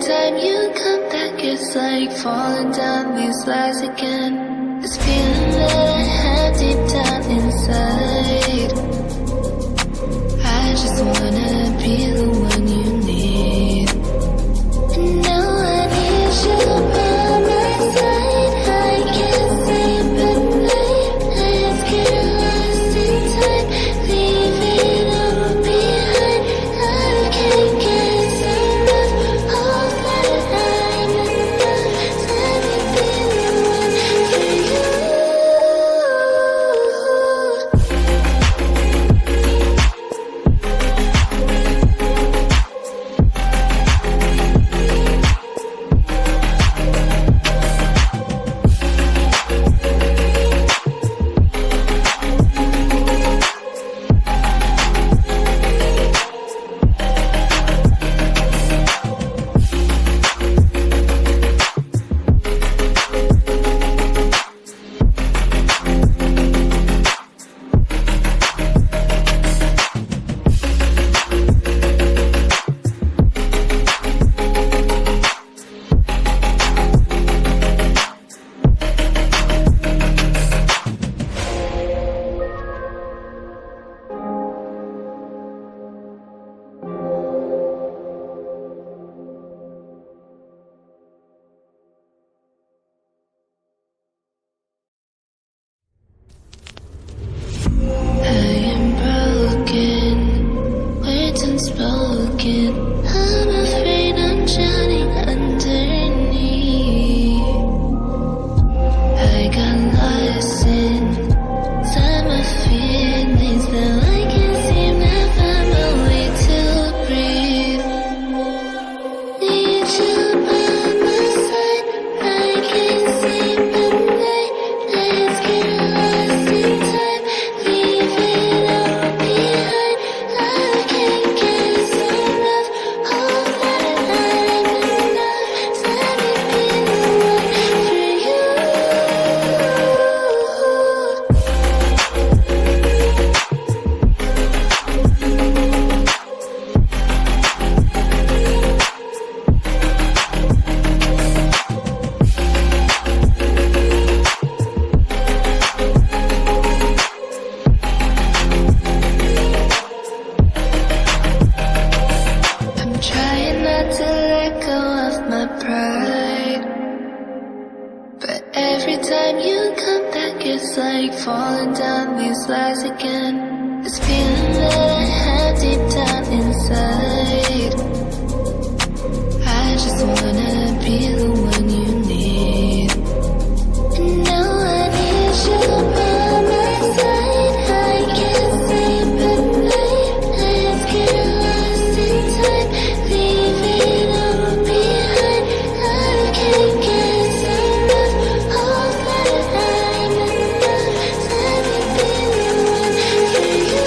time you come back, it's like falling down these lies again. This feeling that I have deep down inside, I just wanna be the one you need. And now I need you by my side. I can't sleep at night. Let's get lost in time, leave it all behind. I can't get enough of that I'm enough. Let me be the one for you. Unspoken, I'm afraid I'm drowning underneath. I got lost inside my feelings that I can't seem to find my way to breathe. Need you by my side. I can't sleep at night. Let's get lost in time, leave it all behind. I can't get enough of that I'm enough. Let me be the one for you. I'm trying not to let go of my pride, but every time you come back, it's like falling down these lies again. This feeling that I have deep down inside, I just wanna be the one you need. And now I need you by my side. I can't sleep at night. Let's get lost in time, leave it all behind. I can't get enough of that I'm enough. Let me be the one for you.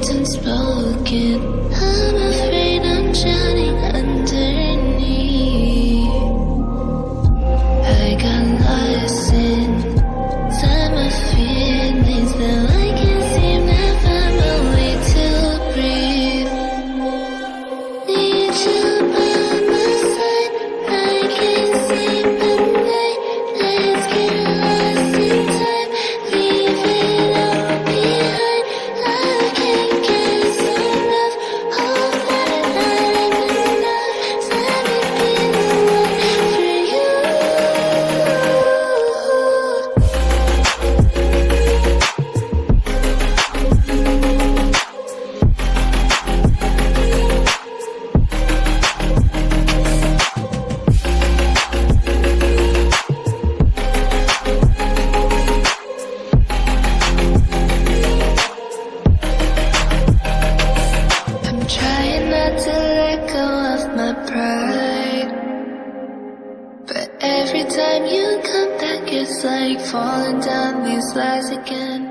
Unspoken, I'm afraid I'm drowning underneath. I got lost inside my feelings that I can't seem to find my way to breathe. Need you by my side. I can't sleep at night. Let's get lost in time, leave it all behind. I can't falling down these lies again.